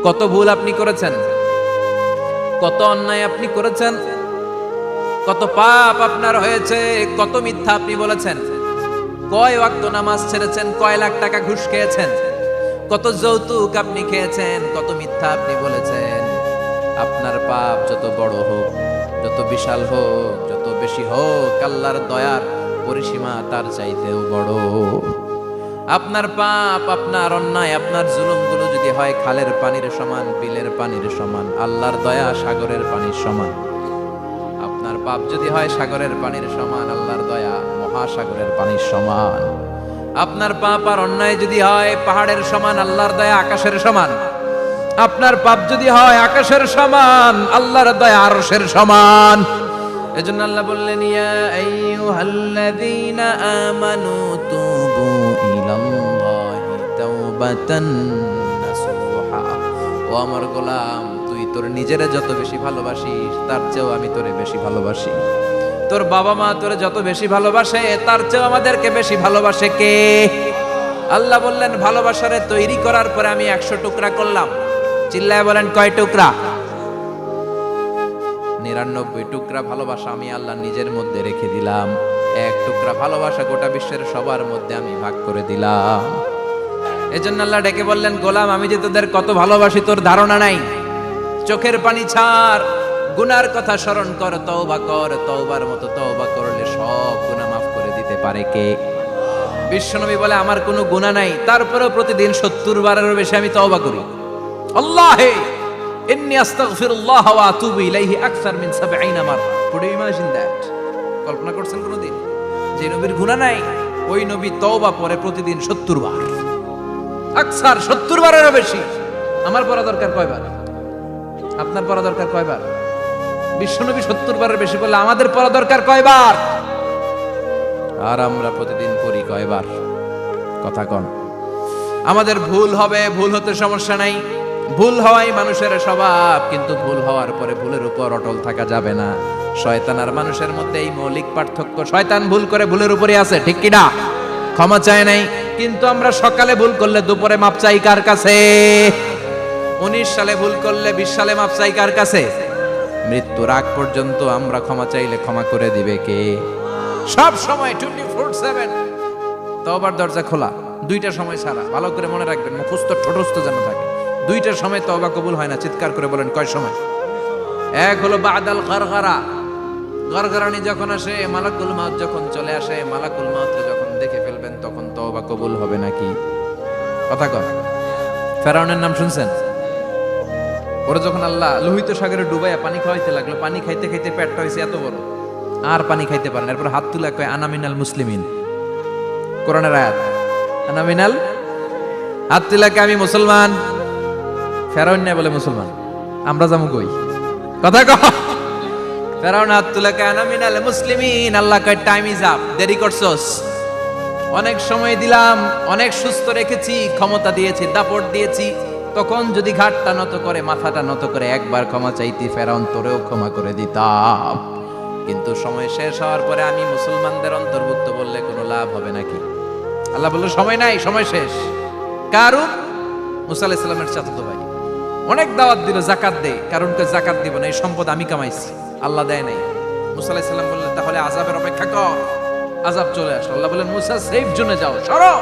কত ভুল আপনি করেছেন, কত অন্যায় আপনি করেছেন, কত পাপ আপনার হয়েছে, কত মিথ্যা আপনি বলেছেন, কয় ওয়াক্ত নামাজ ছেড়েছেন, কয় লাখ টাকা ঘুষ খেয়েছেন, কত যৌতুক আপনি খেয়েছেন, কত মিথ্যা আপনি বলেছেন। আপনার পাপ যত বড় হোক, যত বিশাল হোক, যত বেশি হোক, আল্লাহর দয়ার পরিসীমা তার চাইতেও বড়। আপনার পাপ, আপনার অন্যায়, আপনার জুলুমগুলো যদি হয় খালের পানির সমান, বিলের পানির সমান, আল্লাহর দয়া সাগরের পানির সমান। আপনার পাপ যদি হয় সাগরের পানির সমান, আল্লাহর দয়া মহাসাগরের পানির সমান। আপনার পাপ আর অন্যায় যদি হয় পাহাড়ের সমান, আল্লাহর দয়া আকাশের সমান। আপনার পাপ যদি হয় আকাশের সমান, আল্লাহর দয়া আরশের সমান। এজন্য আল্লাহ বললেন, ইয়া আইয়ুহাল্লাযীনা আমানু তুবু ইলাল্লাহি তাওবাতান নাসুহা। ও আমার গোলাম, তুই তোর নিজেরে যত বেশি ভালোবাসিস তার চেয়েও আমি তোরে বেশি ভালোবাসি। তোর বাবা মা তোরে যত বেশি ভালোবাসে তার চেয়েও আমাদেরকে বেশি ভালোবাসে কে? আল্লাহ বললেন, ভালোবাসারে তৈরি করার পরে আমি 100 টুকরা করলাম। চিল্লায় বলেন, কয় টুকরা? 99 টুকরা ভালোবাসা আমি আল্লাহ নিজের মধ্যে রেখে দিলাম। 1 টুকরা ভালোবাসা গোটা বিশ্বের সবার মধ্যে আমি ভাগ করে দিলাম। এজন্য আল্লাহ ডেকে বললেন, গোলাম আমি যে তোদের কত ভালোবাসি তোর ধারণা নাই। চোখের পানি ছাড়, গুনার কথা স্মরণ কর, তওবা কর। তওবার মতো তওবা করলে সব গুনাহ মাফ করে দিতে পারে কে? বিশ্বনবী বলে, আমার কোনো গুনাহ নাই, তারপরেও প্রতিদিন 70 বারেরও বেশি আমি তওবা করি। আল্লাহে ইন্নী আস্তাগফিরুল্লাহ ওয়া আতুবু ইলাইহি আকসার মিন 70 মাররা। Could you imagine that? কল্পনা করছেন কোনদিন যে নবীর গুনাহ নাই, ওই নবী তওবা পড়ে প্রতিদিন 70 বার, আকসার 70 বারেরও বেশি। আমার পড়া দরকার কয়বার? আপনার পড়া দরকার কয়বার? বিশ্বনবী 70 বারের বেশি বললে আমাদের পড়া দরকার কয়বার? আর আমরা প্রতিদিন পড়ি কয়বার? কথা কন। আমাদের ভুল হবে, ভুল হতে সমস্যা নাই, ভুল হওয়াই মানুষের স্বভাব, কিন্তু ভুল হওয়ার পরে ভুলের উপর অটল থাকা যাবে না। শয়তান আর মানুষের মধ্যে এই মৌলিক পার্থক্য। শয়তান ভুল করে ভুলের উপরে আছে, ঠিক কি না? ক্ষমা চায় নাই, কিন্তু আমরা সকালে ভুল করলে দুপুরে মাপ চাই কার কাছে? 19 সালে ভুল করলে 20 সালে মাপ চাই কার কাছে? মৃত্যুর আগ পর্যন্ত আমরা ক্ষমা চাইলে ক্ষমা করে দিবে কে? সব সময় 24/7 তওবার দরজা খোলা, 2টা সময় ছাড়া। ভালো করে মনে রাখবেন, মুখস্থ ঠোঁটস্থ যেন থাকে। 2টার সময় তওবা কবুল হয় না। চিৎকার করে বলেন, কয় সময়? এক হলো বাদাল গারগারা, গারগারানি যখন আসে, মালাকুল মাউত যখন চলে আসে, মালাকুল মাউত যখন দেখে ফেলবেন তখন তওবা কবুল হবে নাকি? কথা কন। ফেরাউনের নাম শুনছেন? ওরা যখন আল্লাহ লোহিত সাগরে ডুবাইয়া পানি খাওয়াইতে লাগলো, পানি খাইতে খাইতে পেটটা হয়েছে এত বড়, আর পানি খাইতে পারেন। এরপর হাত তুলে কয়, আনা মিনাল মুসলিমিন। কোরআনের আয়াত, আনা মিনাল, হাত তুলে কয় আমি মুসলমান। ফেরাউন না বলে মুসলমান, আমরা যাবো কই? কথা কহ। ফেরাউন হাত তুলে কয় আনা মিনাল মুসলিমিন। আল্লাহ কয়, টাইম ইজ আপ, দেরি করছস। অনেক সময় দিলাম, অনেক সুস্থ রেখেছি, ক্ষমতা দিয়েছি, দাপট দিয়েছি, তখন যদি ঘাটটা নত করে, মাথাটা নত করে একবার ক্ষমা চাইতি, ফেরাউন তোরেও ক্ষমা করে দিতাম। কিন্তু সময় শেষ হওয়ার পরে আমি মুসলমানদের অন্তর্ভুক্ত বললে কোনো লাভ হবে নাকি? আল্লাহ বলল, সময় নাই, সময় শেষ। কারণ মুসা আলাইহিস সালামের চাচাতো ভাই অনেক দাওয়াত দিল, যাকাত দে। কারণকে যাকাত দিব না, এই সম্পদ আমি কামাইছি, আল্লাহ দেয় নাই। মুসা আলাইহিস সালাম বললেন, তাহলে আযাবের অপেক্ষা কর। আযাব চলে আসলো। আল্লাহ বললেন, মুসা সেফ জোনে যাও, সরো,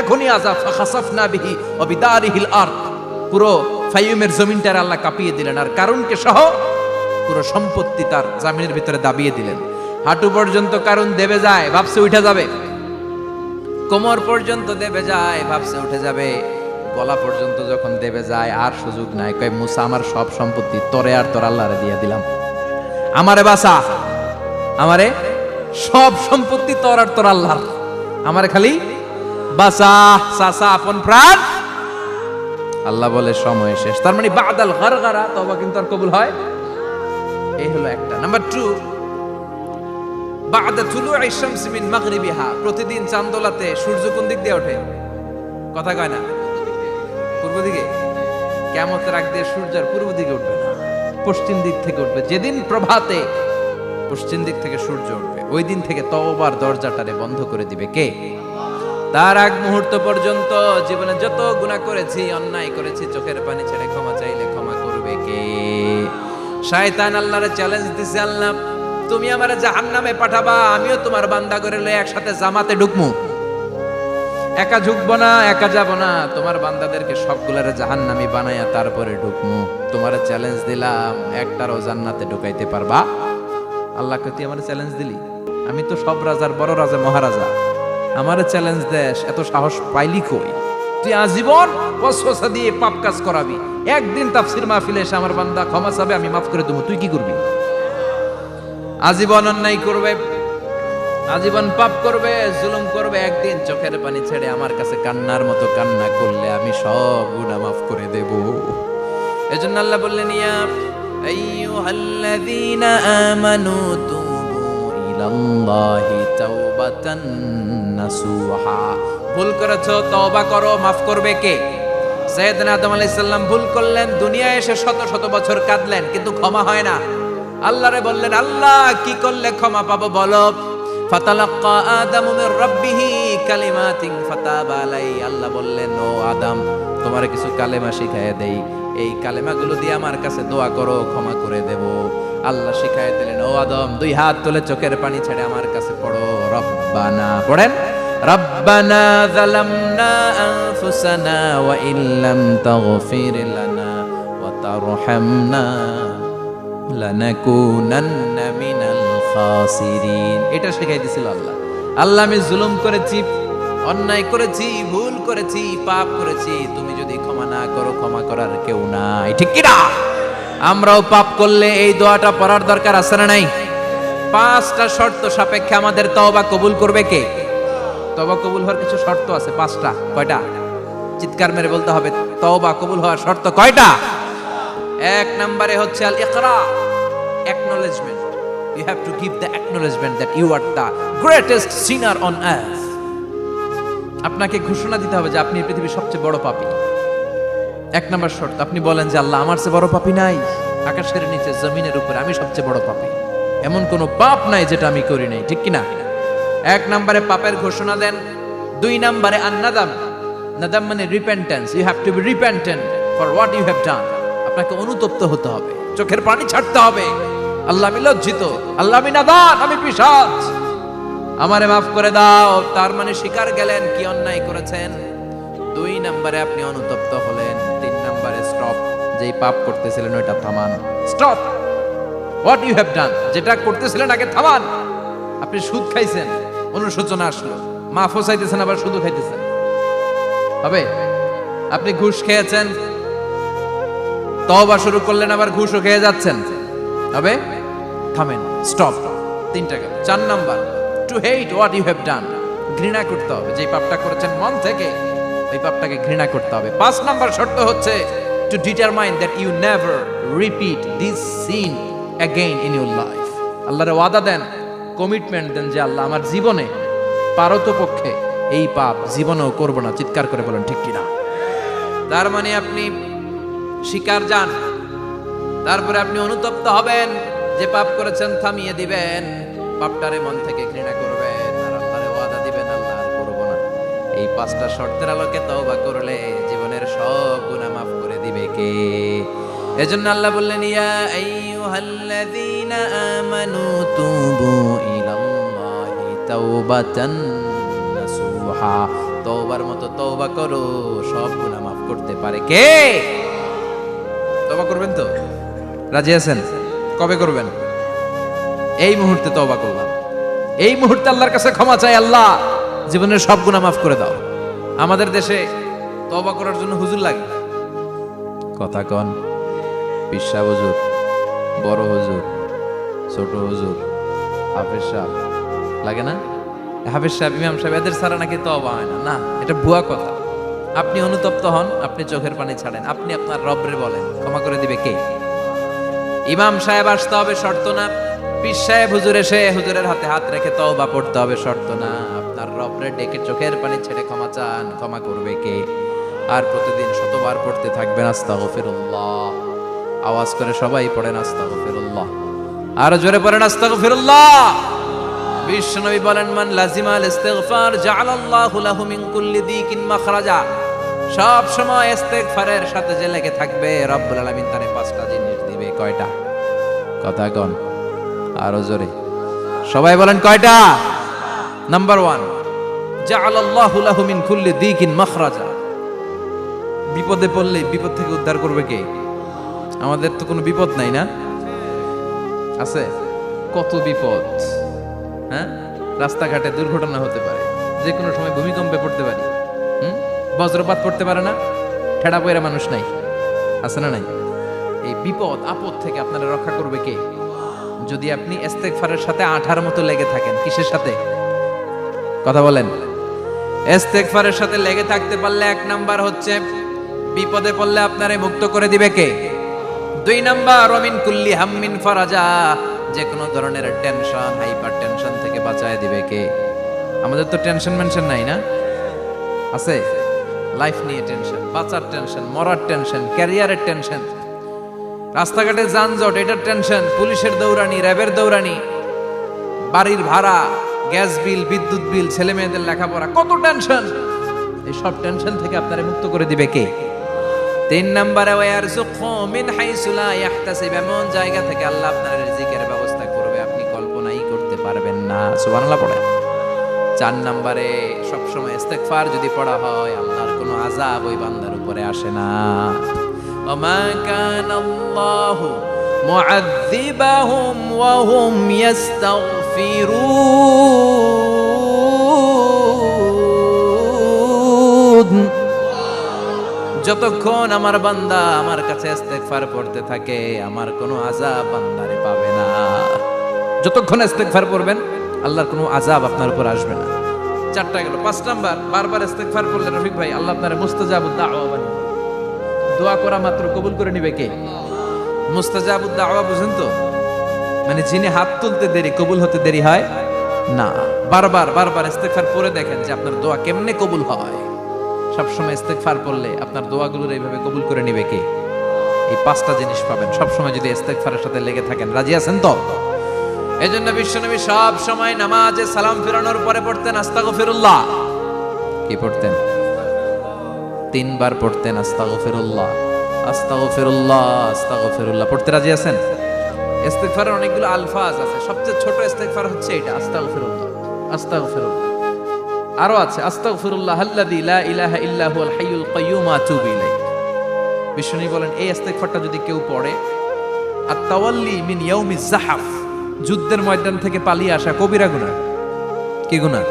এখনই আযাব। ফাখাসাফনা বিহি ওয়া বিদারিহিল আরদ। পুরো ফাইয়ুমের জমিনটার আল্লাহ কাঁপিয়ে দিলেন, আর কারুনকে সহ পুরো সম্পত্তি তার জামিনের ভিতরে দাবিয়ে দিলেন। হাঁটু পর্যন্ত কারুন দেবে যায়, ভাবছে উঠে যাবে। কোমর পর্যন্ত দেবে যায়, ভাবছে উঠে যাবে। গলা পর্যন্ত যখন দেবে যায়, আর সুযোগ নাই। কয়, মুসা আমার সব সম্পত্তি তোরে আর তোর আল্লাহরে দিয়ে দিলাম, আমারে বাঁচা, আমারে সব সম্পত্তি তোর আর তোর আল্লাহর, আমারে খালি বাঁচা, চাচা আপন প্রাণ। আল্লাহ বলে, সময় শেষ। তার মানে বাদাল গারগারা তওবা কিন্তু আর কবুল হয়। এই হলো একটা। নাম্বার 2, বাদা তুলুই শামস মিন মাগরিবিহা। প্রতিদিন চাঁদোলাতে সূর্য কোন দিক দিয়ে ওঠে? কথা কয় না? পূর্ব দিকে। কিয়ামতের আগ দিয়ে সূর্য আর পূর্ব দিকে উঠবে না, পশ্চিম দিক থেকে উঠবে। যেদিন প্রভাতে পশ্চিম দিক থেকে সূর্য উঠবে, ওই দিন থেকে তওবার দরজাটারে বন্ধ করে দিবে কে? তার আগ মুহূর্ত পর্যন্ত জীবনে যত গুনাহ করেছি, অন্যায় করেছি, চোখের পানি ছেড়ে ক্ষমা চাই, শয়তান আল্লাহরে চ্যালেঞ্জ দিছে, আল্লাহ তুমি আমারে জাহান্নামে পাঠাবা, আমিও তোমার বান্দা করে লয়ে একসাথে জামাতে ঢুকমু, একা ঢুকবো না, একা যাব না, তোমার বান্দাদেরকে সবগুলারে জাহান্নামী বানাইয়া তারপরে ঢুকমু। তোমারে চ্যালেঞ্জ দিলাম, একটারও জান্নাতে ঢুকাইতে পারবা? আল্লাহকে তুই আমার চ্যালেঞ্জ দিলি? আমি তো সব রাজার বড় রাজা, মহারাজা, আমার চ্যালেঞ্জ দেশ, এত সাহস পাইলি কই? তুই আজীবন ওয়াসওয়াসা দিয়ে পাপ কাজ করাবি, একদিন তাফসীর মাহফিলে এসে আমার বান্দা ক্ষমা চাবে, আমি মাফ করে দেবো, তুই কি করবি? আজীবন অন্যায় করবে, আজীবন পাপ করবে, জুলুম করবে, একদিন চোখের পানি ছেড়ে আমার কাছে কান্নার মতো কান্না করলে আমি সব গুনাহ মাফ করে দেব। এজন্য আল্লাহ বললেন, ইয়া আইয়ুহাল্লাযীনা আমানু তুবু ইলাল্লাহি তাওবাতান নাসুহা। ভুল করেছো, তওবা করো, মাফ করবে কে? সাইয়েদনা আদম আলাইহিস সালাম ভুল করলেন, দুনিয়ায় এসে শত শত বছর কাঁদলেন, কিন্তু ক্ষমা হয় না। আল্লাহরে বললেন, আল্লাহ কি করলে ক্ষমা পাবো বলো? ফাতালাক্কা আদামু মির রাব্বিহি কালিমাতিন ফাতাবা আলাইহি। আল্লাহ বললেন, ও আদম, তোমারে কিছু কালেমা শিখাইয়া দেই, এই কালেমাগুলো দিয়ে আমার কাছে দোয়া করো, ক্ষমা করে দেব। আল্লাহ শিখাইয়া দিলেন, ও আদম, দুই হাত তুলে চোখের পানি ছেড়ে আমার কাছে পড়ো, রব্বানা, পড়েন, রব্বানা যালামনা আনফুসানা ওয়া ইল্লাম তাগফির লানা ওয়া তারহামনা লানাকুনান্না মিনাল খাসিরিন। এটা শিখাই দিয়েছিল আল্লাহ। আল্লাহ, আমি জুলুম করেছি, অন্যায় করেছি, ভুল করেছি, পাপ করেছি, তুমি যদি ক্ষমা না করো, ক্ষমা করার কেউ নাই, ঠিক কি না? আমরাও পাপ করলে এই দোয়াটা পড়ার দরকার আছে না নাই? 5টা শর্ত সাপেক্ষে আমাদের তওবা কবুল করবে কে? তওবা কবুল হওয়ার কিছু শর্ত আছে, 5টা। কয়টা? চিৎকার মেরে বলতে হবে, তওবা কবুল হওয়ার শর্ত কয়টা? 1 নম্বরে হচ্ছে আল ইকরা, acknowledgement. You have to give the acknowledgement that you are the greatest sinner on earth. আপনাকে ঘোষণা দিতে হবে যে আপনি পৃথিবীর সবচেয়ে বড় পাপী। 1 নম্বর শর্ত, আপনি বলেন যে আল্লাহ, আমার চেয়ে বড় পাপী নাই, আকাশের নিচে জমিনের উপরে আমি সবচেয়ে বড় পাপী, এমন কোনো পাপ নাই যেটা আমি করি নাই, ঠিক কি না? 1 নম্বরে পাপের ঘোষণা দেন। 2 নম্বরে আন-নাদাম, নাদাম মানে repentance, you have to be repentant for what you have done. আপনাকে অনুতপ্ত হতে হবে, চোখের পানি ছাড়তে হবে, আল্লাহ আমি লজ্জিত, আল্লাহ আমি নাদান, আমি পিশাচ, আমারে মাফ করে দাও। তার মানে স্বীকার গেলেন কি অন্যায় করেছেন। 2 নম্বরে আপনি অনুতপ্ত হলেন। 3 নম্বরে স্টপ, যেই পাপ করতেছিলেন ওইটা থামান, stop what you have done, যেটা করতেছিলেন আগে থামান। আপনি সুদ খাইছেন, অনুশোচনা আসলো, মাফও চাইতেছেন, আবার সুদও খাইতেছেন, হবে? আপনি ঘুষ খেয়েছেন, তওবা শুরু করলেন, আবার ঘুষও খেয়ে যাচ্ছেন, হবে? থামেন, স্টপ। 3টা গেল। 4 number, to hate what you have done, ঘৃণা করতে হবে, যে পাপটা করেছেন মন থেকে ওই পাপটাকে ঘৃণা করতে হবে। 5 নাম্বার শর্ত হচ্ছে to determine that you never repeat this sin again in your life. আল্লাহর ওয়াদা দেন, কমিটমেন্ট দেন যে আল্লাহ, আমার জীবনে পারতপক্ষে এই পাপ জীবনেও করব না। চিৎকার করে বলেন ঠিক কিনা? তার মানে আপনি স্বীকার যান, তারপরে আপনি অনুতপ্ত হবেন, যে পাপ করেছেন থামিয়ে দিবেন, পাপটারে মন থেকে ঘৃণা করবেন, আর আল্লাহরে ওয়াদা দিবেন, আল্লাহ আর করব না। এই 5টা শর্তের আলোকে তওবা করলে জীবনের সব গুনাহ মাফ করে দিবে কে? এজন্য আল্লাহ বললেন, ইয়া আইয়ুহাল্লাযীনা আমানু তুবু ইলাল্লাহি তাওবাতান নাসুহা। তওবার মতো তওবা করো, সব গুনাহ মাফ করতে পারে কে? তওবা করবেন তো? রাজি আছেন? কবে করবেন? এই মুহূর্তে তওবা করলাম, এই মুহূর্তে আল্লাহর কাছে ক্ষমা চাই, আল্লাহ জীবনের সব গুনাহ মাফ করে দাও। আমাদের দেশে তওবা করার জন্য হুজুর লাগে, কথা কন, পীর সাহেব হুজুর, বড় হুজুর, ছোট হুজুর, হাফেজ সাহেব লাগে না? হাফেজ সাহেব, ইমাম সাহেব, এদের ছাড়া নাকি তওবা হয় না। না, এটা ভুয়া কথা। আপনি অনুতপ্ত হন, আপনি চোখের পানি ছাড়েন, আপনি আপনার রবরে বলেন, ক্ষমা করে দিবে কে? ইমাম সাহেব আসতে হবে শর্ত না, পীর সাহেব হুজুর এসে হুজুরের হাতে হাত রেখে তওবা পড়তে হবে শর্ত না। আপনার রবরে ডেকে চোখের পানি ছেড়ে ক্ষমা চান, ক্ষমা করবে কে? আর প্রতিদিন শতবার পড়তে থাকবেন আস্তাগফিরুল্লাহ। আওয়াজ করে সবাই পড়েন আস্তাগফিরুল্লাহ, আর জোরে পড়েন আস্তাগফিরুল্লাহ। বিশ্বনবী বলেন, মান লাজিমাল ইস্তিগফার জাআলাল্লাহু লাহু মিন কুল্লি দিকিন মাখরাজা। সব সময় ইস্তিগফারের সাথে যে লেগে থাকবে, রব্বুল আলামিন তারে 5টা জিনিস দিবে। কয়টা? কথা কন আরো জোরে, সবাই বলেন কয়টা? নাম্বার 1, জাআলাল্লাহু লাহু মিন কুল্লি দিকিন মাখরাজা। বিপদে পড়লে বিপদ থেকে উদ্ধার করবে কে? আমাদের তো কোনো বিপদ নাই না? আছে কত বিপদ, হ্যাঁ? রাস্তাঘাটে দুর্ঘটনা হতে পারে, যে কোনো সময় ভূমিকম্পে পড়তে পারি, বজ্রপাত পড়তে পারে না, ঠেড়া পয়রা মানুষ নাই, আছে না নাই? এই বিপদ আপদ থেকে আপনারা রক্ষা করবে কে? যদি আপনি ইস্তেগফারের সাথে আঠার মতো লেগে থাকেন। কিসের সাথে? কথা বলেন। ইস্তেগফারের সাথে লেগে থাকতে পারলে 1 নাম্বার হচ্ছে বিপদে পড়লে আপনারে মুক্ত করে দিবে কে? 2 নাম্বার ওমিন কুল্লি হাম্মিন ফারাজা, যে কোনো ধরনের টেনশন, হাইপার টেনশন থেকে বাঁচায় দিবে কে? আমাদের তো টেনশন মেনশন নাই না? আছে? লাইফ নিয়ে টেনশন, বাঁচার টেনশন, মরার টেনশন, ক্যারিয়ারের টেনশন, রাস্তাঘাটে যানজট এটার টেনশন, পুলিশের দৌড়ানি, র্যাবের দৌড়ানি, বাড়ির ভাড়া, গ্যাস বিল, বিদ্যুৎ বিল, ছেলে মেয়েদের লেখাপড়া, কত টেনশন। এই সব টেনশন থেকে আপনারে মুক্ত করে দিবে কে? 3 নম্বরে ওয়ারযুকহু মিন হাইসু লা ইয়াহতাসিব, এমন জায়গা থেকে আল্লাহ আপনার রিজিকের ব্যবস্থা করবে আপনি কল্পনাই করতে পারবেন না। সুবহানাল্লাহ পড়ে। 4 নম্বরে সবসময় ইস্তেগফার যদি পড়া হয় আল্লাহর কোনো আযাব ওই বান্দার উপরে আসে না। ওমা কানাল্লাহু মুআযযিবাহুম ওয়া হুম ইস্তাগফিরুন, যতক্ষণ আমার বান্দা আমার কাছে ইস্তেগফার পড়তে থাকে আমার কোনো আযাব বান্দারে পাবে না। যতক্ষণ ইস্তেগফার পড়বেন আল্লাহর কোনো আযাব আপনার উপর আসবে না। 4টা গেল। 5 নাম্বার, বারবার ইস্তেগফার করলে রফিক ভাই আল্লাহ আপনারে মুস্তাজাবুদ দাওয়া বানিয়ে, দোয়া করা মাত্র কবুল করে নিবে কে? মুস্তাজাবুদ দাওয়া বুঝেন তো? মানে যিনি হাত তুলতে দেরি কবুল হতে দেরি হয় না। বারবার বারবার ইস্তেগফার পড়ে দেখেন যে আপনার দোয়া কেমনে কবুল হয়। সবসময় ইস্তেগফার পড়লে আপনার দোয়াগুলোর এইভাবে কবুল করে নিবে কে? এই 5টা জিনিস পাবেন সবসময় যদি ইস্তেগফারের সাথে লেগে থাকেন। রাজি আছেন তো? এজন্য বিশ্বনবী সব সময় নামাজে সালাম ফিরানোর পরে পড়তেন আস্তাগফিরুল্লাহ। কি পড়তেন? 3 বার পড়তেন আস্তাগফিরুল্লাহ, আস্তাগফিরুল্লাহ, আস্তাগফিরুল্লাহ। পড়তে রাজি আছেন? ইস্তেগফারের অনেকগুলো আলফাজ আছে, সবচেয়ে ছোট ইস্তেগফার হচ্ছে এটা, আস্তাগফিরুল্লাহ, আস্তাগফিরুল্লাহ। আরো আছে আস্তাগফিরুল্লাহ আল্লাযী লা ইলাহা ইল্লা হুয়াল হাইয়ুল কাইয়্যুম আতুবু ইলাইহি। বিশ্বনবী বলেন এই ইস্তেগফারটা যদি কেউ পড়ে, আত-তাওয়াল্লি মিন ইয়াউমিজ যাহাফ, যুদ্ধের ময়দান থেকে পালিয়ে আসা কবিরা গুনাহ। কি গুনাহ?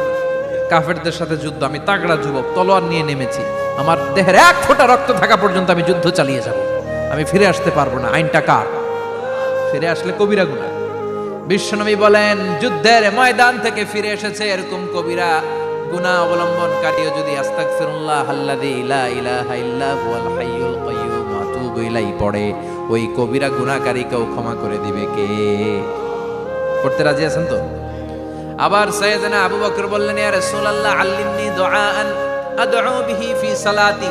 কাফেরদের সাথে যুদ্ধ, আমি তাগড়া যুবক, তলোয়ার নিয়ে নেমেছি, আমার দেহের 1 ফোঁটা রক্ত থাকা পর্যন্ত আমি যুদ্ধ চালিয়ে যাব, আমি ফিরে আসতে পারবো না। আইনটা কার? ফিরে আসলে কবিরা গুনাহ। বিশ্বনবী বলেন যুদ্ধের ময়দান থেকে ফিরে এসেছে এরকম কবিরা গুনাহ অবলম্বনকারীও যদি আস্তাগফিরুল্লাহ আল্লাযী লা ইলাহা ইল্লা হুয়াল হাইয়ুল কাইয়্যুম আতুবু ইলাইহি পড়ে, ওই কবিরা গুনাহকারীকেও ক্ষমা করে দিবে কে? পড়তে রাজি আছেন তো? আবার সাইয়েদনা আবু বকর বললেন ইয়া রাসূলুল্লাহ আল্লিমনি দুআআন আদউ বিহি ফি সালাতি,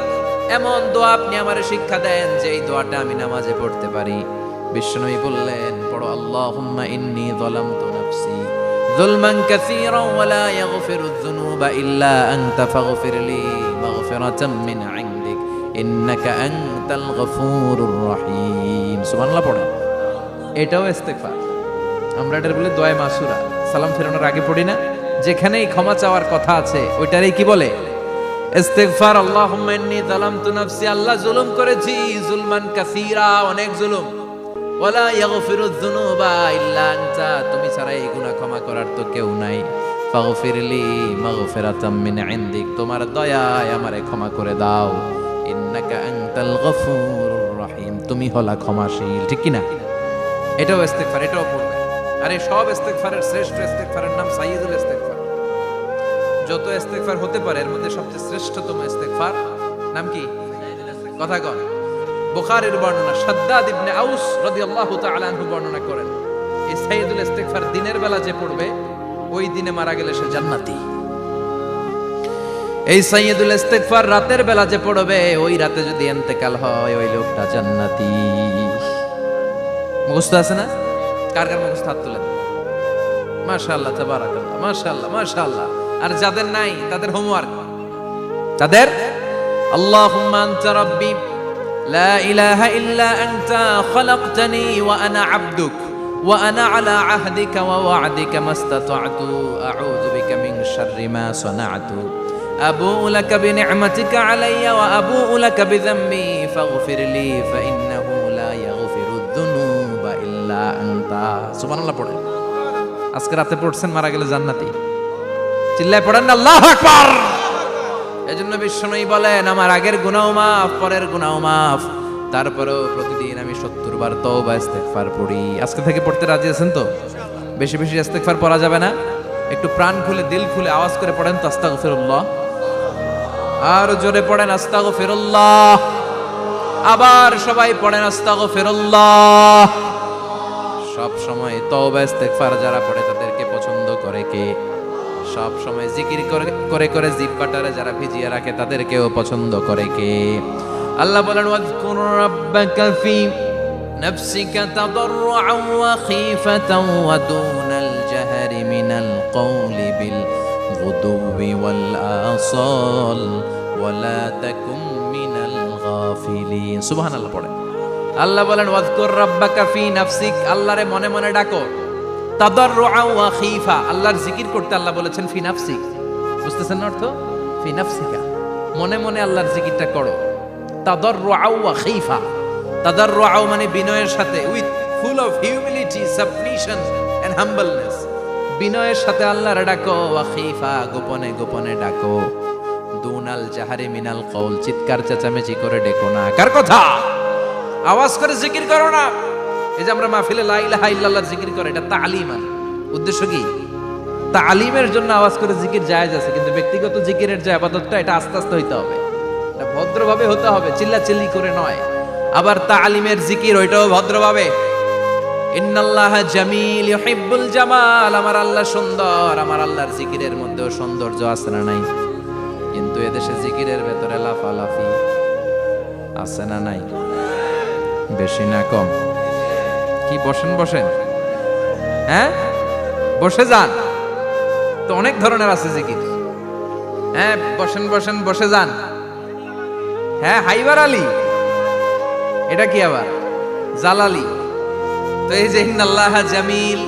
এমন দোয়া আপনি আমারে শিক্ষা দেন যে এই দোয়াটা আমি নামাজে পড়তে পারি। বিশ্বনবী বললেন পড়ো আল্লাহুম্মা ইন্নী যালামতু নাফসি যুলমান কাসীরান ওয়া লা ইয়াগফিরুয যুনুবা ইল্লা আনতা ফাগফিরলি মাগফিরাতাম মিন ইনদিক ইন্নাকা আনতাল গফুরুর রহিম। সুবহানাল্লাহ পড়ে। এটাও ইস্তেগফার। আমরা এটার বলে দোয়া মাসুরা, সালাম ফেরানোর আগে পড়ি না? যেখানেই ক্ষমা চাওয়ার কথা আছে ওইটারই কি বলে? ইস্তেগফার। আল্লাহুম্মা ইন্নী যালামতু নাফসি, আল্লাহ জুলুম করেছি, যুলমান কাসীরা, অনেক জুলুম, ওয়ালা ইয়াগফিরুয যুনুবা ইল্লা আনতা, তুমি ছাড়া এই গুনাহ ক্ষমা করার তো কেউ নাই। ফাগফিরলি মাগফিরাতাম মিন ইনদিক, তোমার দয়ায় আমারে ক্ষমা করে দাও। ইন্নাকা আনতাল গফুরুর রহিম, তুমি হলা ক্ষমাশীল। ঠিক কি না? এটাও ইস্তেগফার, এটাও পড়বে। আর এই সব ইস্তেগফারের শ্রেষ্ঠ ইস্তেগফারের নাম সাইয়্যিদুল ইস্তেগফার। যত ইস্তেগফার হতে পারে এর মধ্যে সবচেয়ে শ্রেষ্ঠতম ইস্তেগফার নাম কি? কথা কন। বুখারীর বর্ণনা, শাদ্দাদ ইবনে আউস রাদিয়াল্লাহু তাআলা আনহু বর্ণনা করেন এই সাইয়্যিদুল ইস্তেগফার দিনের বেলা যে পড়বে ওই দিনে মারা গেলে সে জান্নাতি। এই সাইয়্যিদুল ইস্তেগফার রাতের বেলা যে পড়বে ওই রাতে যদি ইন্তেকাল হয় ওই লোকটা জান্নাতি। মুখস্থ আছে না? কার কার মুখস্থ হাত তোলেন? মাশাআল্লাহ, তাবারাকাল্লাহ, মাশাআল্লাহ, মাশাআল্লাহ। আর যাদের নাই তাদের হোমওয়ার্ক, তাদের আল্লাহুম্মা আনতা রাব্বি লা ইলাহা ইল্লা আনতা খালাকতানি ওয়া আনা আবদুক ওয়া আনা আলা আহদিকা ওয়া ওয়া'দিকা মাস্তাতা'তু আউযু বিকা মিন শাররি মা সানা'তু আবু'ু লাকা বিনি'মাতিকা আলাইয়া ওয়া আবু'ু লাকা বিযামবি ফাগফির লি ফাইন্নাহু লা ইয়াগফিরুদ যুনুবা ইল্লা আনতা। সুবহানাল্লাহ পড়েন। আজকে রাতে পড়ছেন, মারা গেলে জান্নাতি। চিল্লায় পড়েন না আল্লাহু আকবার। এজন্য বিশ্বনবী বলেন, আমার আগের গুনাহ মাফ, পরের গুনাহ মাফ, তারপরেও প্রতিদিন আমি 70 বার তওবা ইস্তেগফার পড়ি। আজকে থেকে পড়তে রাজি আছেন তো? বেশি বেশি ইস্তেগফার পড়া যাবে না? একটু প্রাণ খুলে, দিল খুলে আওয়াজ করে পড়েন তো আস্তাগফিরুল্লাহ। আর জোরে পড়েন আস্তাগফিরুল্লাহ। আবার সবাই পড়েন আস্তাগফিরুল্লাহ। সব সময় তওবা ইস্তেগফার যারা পড়ে তাদেরকে পছন্দ করে কে? সব সময় জিকির করে করে জিহ্বাটারে যারা ভিজিয়ে রাখে তাদেরকেও পছন্দ করে কে? আল্লাহ বলেন, ওয়াজকুর রাব্বাকা ফি নাফসিকা তাদাররুআন ওয়া খীফাতান ওয়া দুনাল জাহরি মিনাল কওলি বিল গুদুবি ওয়াল আসাল ওয়া লা তাকুম মিনাল গাফিলিন। সুবহানাল্লাহ পড়েন। আল্লাহ বলেন, ওয়াজকুর রাব্বাকা ফি নাফসিক, আল্লাহরে মনে মনে ডাকো। তাদাররুআন ওয়া খীফা, আল্লাহর জিকির করতে আল্লাহ বলেছেন ফি নাফসিক। বুঝতেছেন না অর্থ? ফি নাফসিকা, মনে মনে আল্লাহর জিকিরটা করো। তাদাররুআন ওয়া খীফা, তাদাররুআন মানে বিনয়ের সাথে, with full of humility, submission and humbleness. বিনয়ের সাথে আল্লাহরে ডাকো। ওয়া খীফা, গোপনে গোপনে ডাকো। দুনাল জাহারি মিনাল কওল, চিৎকার চেঁচামেচি করে ডেকো না। কার কথা? আওয়াজ করে জিকির করো না। এই যে আমরা মাহফিলে লা ইলাহা ইল্লাল্লাহ জিকির করে, এটা তালিমান। উদ্দেশ্য কি? তালিমের জন্য আওয়াজ করে জিকির জায়েজ আছে, কিন্তু ব্যক্তিগত জিকিরের যে ইবাদতটা, এটা আস্তে আস্তে হইতে হবে, এটা ভদ্রভাবে হতে হবে, চিল্লাচিল্লি করে নয়। আবার তালিমের জিকির ওইটাও ভদ্রভাবে। ইন্নাল্লাহা জামিল ইউহিব্বুল জামাল, আমার আল্লাহ সুন্দর, আমার আল্লাহর জিকিরের মধ্যেও সৌন্দর্য আছে না নাই? কিন্তু এদেশে জিকিরের ভেতরে লাফালাফি আছে না নাই? বেশি না কম? কি বসেন বসেন, হ্যাঁ বসে যান তো, অনেক ধরনের আছে জিকির। হ্যাঁ বসেন বসেন, বসে যান। হ্যাঁ হাইবার আলী, এটা কি আবার জালালি? তো এই যে ইন্নাল্লাহা জামিল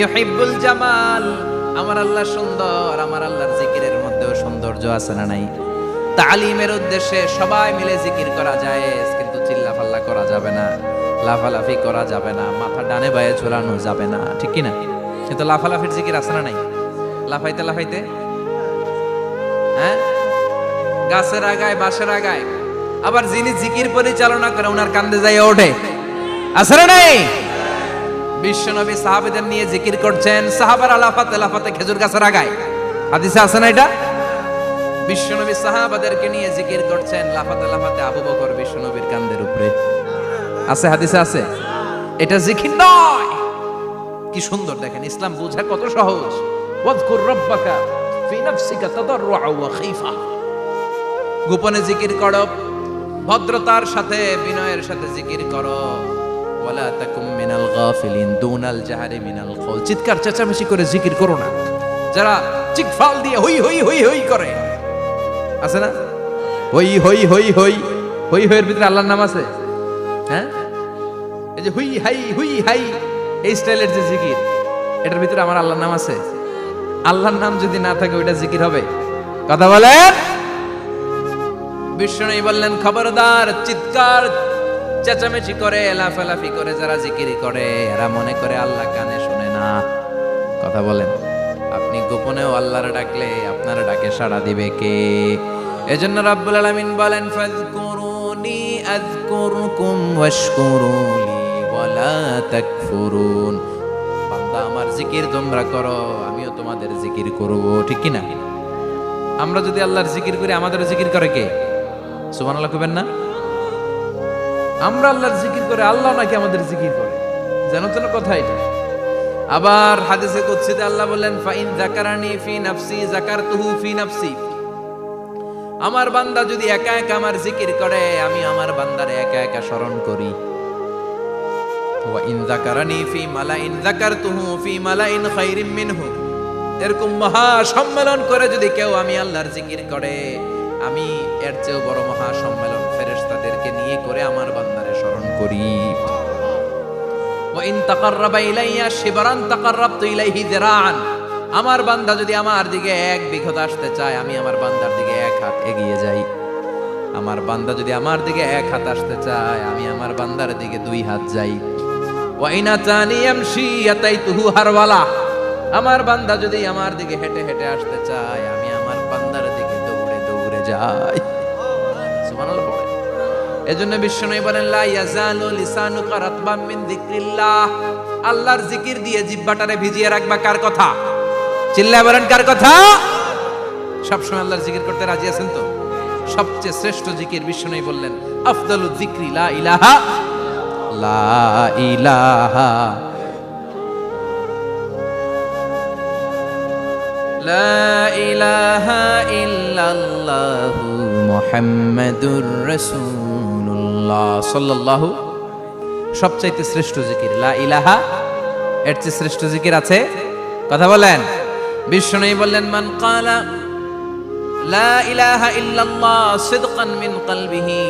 ইউহিব্বুল জামাল, আমার আল্লাহ সুন্দর, আমার আল্লাহর জিকিরের মধ্যেও সৌন্দর্য আছে না নাই? তালিমের উদ্দেশ্যে সবাই মিলে জিকির করা যায়, কিন্তু চিল্লাফাল্লা করা যাবে না, লাফালাফি করা যাবে না, মাথা ডানে বায়ে ঝোলানো যাবে না, ঠিক কি না? কিন্তু লাফালাফির জিকির আছে না নাই? লাফাইতে লাফাইতে, হ্যাঁ গাছের আগায়, বাঁশের আগায়। আবার যিনি জিকির পরিচালনা করে ওনার কান্দে যাই ওঠে, আছে না নাই? বিশ্বনবী সাহাবাদের নিয়ে জিকির করছেন, সাহাবারা লাফাতে লাফাতে খেজুর গাছের আগায়। হাদিসে আছে না এটা? বিশ্বনবী সাহাবাদেরকে নিয়ে জিকির করছেন, লাফাতে লাফাতে আবু বকর বিশ্বনবীর কান্দের উপরে। আছে, হাদিসে আছে। এটা জিকির নয়। কি সুন্দর দেখেন, ইসলাম বোঝা কত সহজ। ওয়াজকুর রাব্বাকা ফি নাফসিকা তাদাররুআন ওয়া খীফা, গোপনে জিকির করো, ভদ্রতার সাথে, বিনয়ের সাথে জিকির করো। ওয়ালা তাকুম মিনাল গাফিলিন, দুনাল জাহারি মিনাল কওল, চিৎকার চেঁচামেচি করে জিকির করো না। যারা চিকফাল দিয়ে হই হই হই হই করে, আছে না? হই হই হই হই হই হইয়ের ভিতরে আল্লাহর নাম আছে। হ্যাঁ এই যে হুই হাই হুই হাই, এই স্টাইলের যে জিকির, এটার ভিতরে আমার আল্লাহর নাম আছে? আল্লাহর নাম যদি না থাকে ওইটা জিকির হবে? কথা বলেন। বিষ্ণু বললেন, খবরদার, চিৎকার চেঁচামেচি করে, লাফালাফি করে যারা জিকির করে, এরা মনে করে আল্লাহ কানে শুনে না। কথা বলেন। আপনি গোপনেও আল্লাহর ডাকলে আপনার ডাকে সাড়া দিবে কে? এজন্য রাব্বুল আলামিন বলেন, ফাযকুরুনি আযকুরকুম ওয়াশকুরুলি ওয়ালা তাকফুরুন। বান্দা আমার জিকির তোমরা করো, আমিও তোমাদের জিকির করব, ঠিক কি না? আমরা যদি আল্লাহর জিকির করি, আমাদের জিকির করে কে? সুবহানাল্লাহ কইবেন না? আমরা আল্লাহর জিকির করে, আল্লাহ নাকি আমাদের জিকির করে, জানো তো না কথা এটা? আবার হাদিসে কুদসিতে আল্লাহ বললেন, ফাইন যাকারানি ফি নাফসি যাকারতুহু ফি নাফসি, আমার বান্দা যদি একা একা আমার জিকির করে, আমি আমার বান্দারে একা একা স্মরণ করি। ওয়া ইন যাকারানি ফি মালাইন যাকারতুহু ফি মালাইন খায়রিম মিনহু, এরকম মহা সম্মেলন করে যদি কেউ আমি আল্লাহর জিকির করে, আমি এর চেয়েও বড় মহা সম্মেলন ফেরেশতাদেরকে নিয়ে করে আমার বান্দারে স্মরণ করি। ওয়া ইন তাকাররাবা ইলাইয়া শিবরান তাকাররাবতু ইলাইহি যিরাআন। আমার বান্দা যদি আমার দিকে এক বিঘত আসতে চায়, আমি আমার বান্দার দিকে এক হাত এগিয়ে যাই। আমার বান্দা যদি আমার দিকে এক হাত আসতে চায়, আমি আমার বান্দার দিকে দুই হাত যাই। ওয়া ইন আতানি ইয়ামশি আতাইতুহু হারওয়ালা। আমার বান্দা যদি আমার দিকে হেঁটে হেঁটে আসতে চায়, আমি আমার বান্দার দিকে দৌড়ে দৌড়ে যাই। সুবহানাল্লাহ পড়ে। এজন্য বিশ্বনবী বলেন, লা ইয়াজালু লিসানুকা রাতবাম মিন যিকরিল্লাহ। আল্লাহর জিকির দিয়ে জিহ্বাটারে ভিজিয়ে রাখবা। কার কথা? চিল্লায় বলেন কার কথা? সবসময় আল্লাহর জিকির করতে রাজি আছেন তো? সবচেয়ে শ্রেষ্ঠ জিকির বিশ্বনবী বললেন, আফদালু যিকরি লা ইলাহা লা ইলাহা লা ইলাহা ইল্লাল্লাহু মুহাম্মাদুর রাসূলুল্লাহ সাল্লাল্লাহু। সবচাইতে শ্রেষ্ঠ জিকির লা ইলাহা। এর চেয়ে শ্রেষ্ঠ জিকির আছে? কথা বলেন। বিশ্বনবী বললেন, মান ক্বালা লা ইলাহা ইল্লাল্লাহ সিদকান মিন কলবিহি,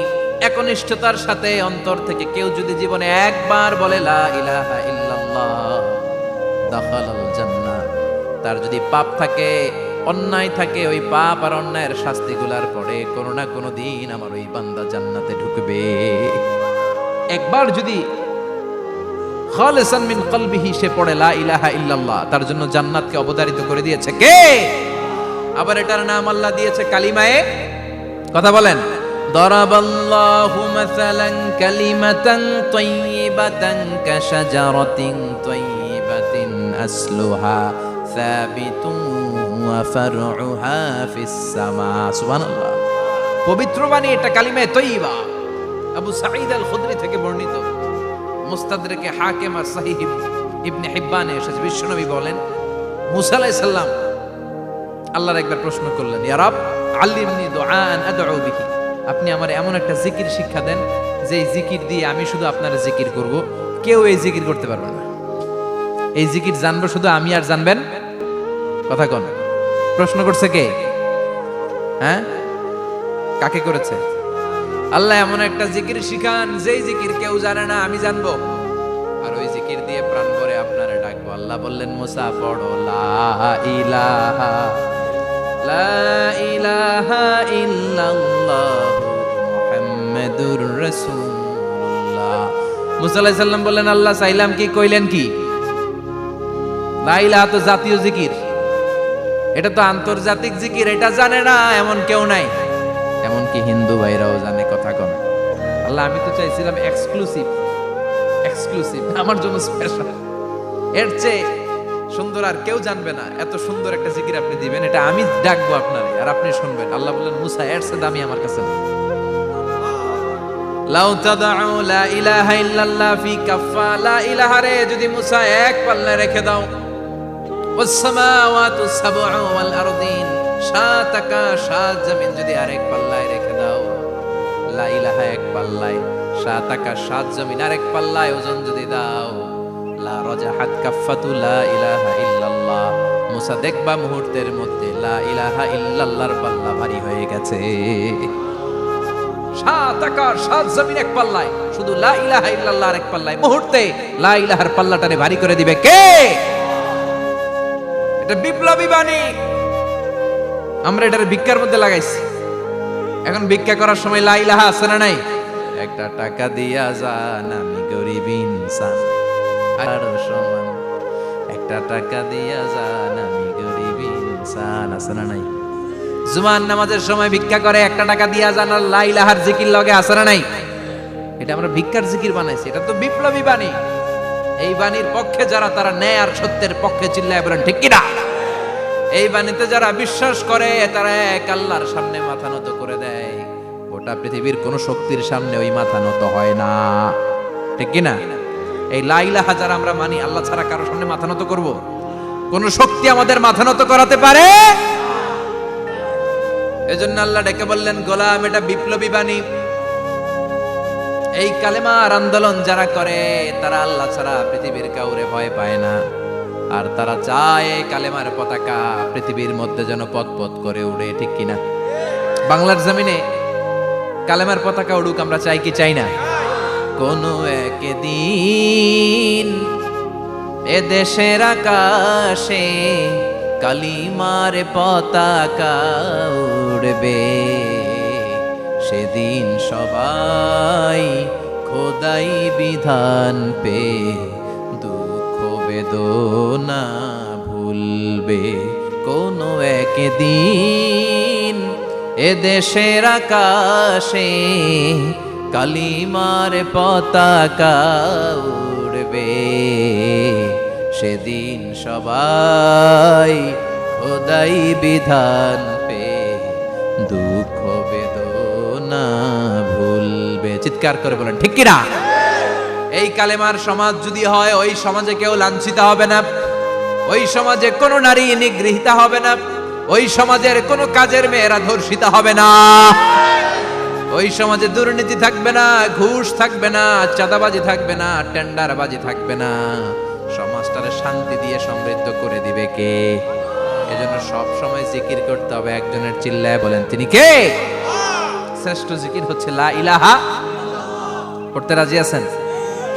একনিষ্ঠতার সাথে অন্তর থেকে কেউ যদি জীবনে একবার বলে লা ইলাহা ইল্লাল্লাহ, দাখালাল জান্নাহ। তার যদি পাপ থাকে, অন্যায় থাকে, ওই পাপ আর অন্যায়ের শাস্তিগুলার পরে কোনো না কোনো দিন আমার ওই বান্দা জান্নাতে ঢুকবে। একবার যদি খালিসান মিন কলবিহি সে পড়ে লা ইলাহা ইল্লাল্লাহ, তার জন্য জান্নাতকে অবধারিত করে দিয়েছে কে? আবার এটার নাম আল্লাহ দিয়েছে কালিমায়ে। কথা বলেন। দরাবাল্লাহু মাসালান কালিমাতান তাইয়িবাতান কাশাজারাতিন তাইয়িবাতিন আসলুহা সাবিতুন ওয়া ফারউহা ফিস সামা। সুবহানাল্লাহ। পবিত্র বাণী এটা কালিমায়ে তাইয়িবা। আবু সাঈদ আল খুদরি থেকে বর্ণিত, মুস্তাদরাকে হাকিম আর সহিহ ইবনে হিব্বানে এসেছে। বিশ্বনবী বলেন, মুসা আলাইহিস সালাম আল্লাহর একবার প্রশ্ন করলেন, ইয়া রাব আল্লিমনি দুআআন আদউ বিহি, আপনি আমার এমন একটা জিকির শিক্ষা দেন যে জিকির দিয়ে আমি শুধু আপনার জিকির করব, কেউ এই জিকির করতে পারবে না। এই জিকির জানবো শুধু আমি, আর জানবেন। কথা কোন? প্রশ্ন করছে কে? হ্যাঁ, কাকে করেছে? আল্লাহ এমন একটা জিকির শিখান যেই জিকির কেউ জানে না, আমি জানবো, আর ওই জিকির দিয়ে প্রাণ ভরে আপনারে ডাকবো। আল্লাহ বললেন, মুসা পড়ো লা ইলাহা ইল্লাল্লাহু মুহাম্মাদুর রাসূলুল্লাহ। মুসা আলাইহিস সালাম বললেন, আল্লাহ চাইলাম কি, কইলেন কি? লা ইলাহা তো জাতীয় জিকির, এটা তো আন্তর্জাতিক জিকির, এটা জানে না এমন কেউ নাই। এমনকি হিন্দু ভাইরাও জানে। কথা কম। আল্লাহ আমি তো চাইছিলাম এক্সক্লুসিভ, আমার জন্য স্পেশাল। এর চেয়ে সুন্দর আর কেউ জানবে না। এত সুন্দর একটা জিকির আপনি দিবেন, এটা আমি ডাকবো আপনারে আর আপনি শুনবেন। আল্লাহ বললেন, মুসা এর চেয়ে দামি আমার কাছে না। লাউ তাদউ লা ইলাহা ইল্লাল্লাহ ফি কাফা, লা ইলাহা রে যদি মুসা এক পাল্লায় রেখে দাও, ওয়াস সামাওয়াতু সাবউ ওয়াল আরদিন, সাত আকাশ সাত জমিন যদি আরেক পাল্লায় রেখে দাও, লা ইলাহা এক পাল্লায়, সাত আকাশ সাত জমিন আরেক পাল্লায় ওজন যদি দাও, লা রাজাহাত কাফাতু লা ইলাহা ইল্লাল্লাহ। মুসা দেখবা মুহূর্তের মধ্যে লা ইলাহা ইল্লাল্লাহর পাল্লা ভারী হয়ে গেছে। সাত আকাশ সাত জমিন এক পাল্লায়, শুধু লা ইলাহা ইল্লাল্লাহর এক পাল্লায় মুহূর্তে লা ইলাহার পাল্লাটারে ভারী করে দিবে কে? এটা বিপ্লবী বাণী। আমরা এটার ভিক্ষার মধ্যে লাগাইছি। এখন ভিক্ষা করার সময় লা ইলাহা আছে না নাই? একটা টাকা দিয়া যান, আমি গরিব ইনসান আর সমান। একটা টাকা দিয়া যান, আমি গরিব ইনসান, আছে না নাই? জুমার নামাজের সময় ভিক্ষা করে, একটা টাকা দিয়া যান, আর লা ইলাহার জিকির লগে আছে না নাই? এটা আমরা ভিক্ষার জিকির বানাইছি। এটা তো বিপ্লবী বাণী। এই বাণীর পক্ষে যারা, তারা ন্যায় আর সত্যের পক্ষে চিল্লায় বলেন ঠিক কিনা? এই বাণীতে যারা বিশ্বাস করে, তারা এক আল্লাহর সামনে মাথা নত করে দেয়। গোটা পৃথিবীর কোন শক্তির সামনে ওই মাথা নত হয় না। ঠিক কিনা? এই লা ইলাহা যারা আমরা মানি, আল্লাহ ছাড়া কারোর সামনে মাথা নত করব? কোন শক্তি আমাদের মাথা নত করাতে পারে? এজন্য আল্লাহ ডেকে বললেন, গোলাম এটা বিপ্লবী বাণী। এই কালেমার আন্দোলন যারা করে, তারা আল্লাহ ছাড়া পৃথিবীর কাউরে ভয় পায় না। আর তারা চায় কালেমার পতাকা পৃথিবীর মধ্যে যেন পথ পথ করে উড়ে। ঠিক কিনা? বাংলার জমিনে কালেমার পতাকা উড়ুক, আমরা চাই কি চাই না? কোনো একদিন এদেশের আকাশে কালিমার পতাকা উড়বে, সেদিন সবাই খোদাই বিধান পে দুঃখ বেদনা ভুলবে। কোনো একদিন এদেশের আকাশে কালিমার পতাকা উড়বে, সেদিন সবাই খোদাই বিধান পে দুঃখ বেদনা ভুলবে। চিৎকার করে বলেন ঠিক কিনা? এই কালেমার সমাজ যদি হয়, ওই সমাজে কেউ লাঞ্ছিত হবে না, ওই সমাজে কোনো নারী নিগৃহীতা হবে না, ওই সমাজের কোনো কাজের মেয়েরা ধর্ষিতা হবে না, ওই সমাজে দুর্নীতি থাকবে না, ঘুষ থাকবে না, চাঁদাবাজি থাকবে না, টেন্ডারবাজি থাকবে না। সমাজটারে শান্তি দিয়ে সমৃদ্ধ করে দিবে কে? এজন্য সব সময় জিকির করতে হবে একজনের, চিল্লায় বলেন তিনি কে? শ্রেষ্ঠ জিকির হচ্ছে লা ইলাহা। করতে রাজি আছেন?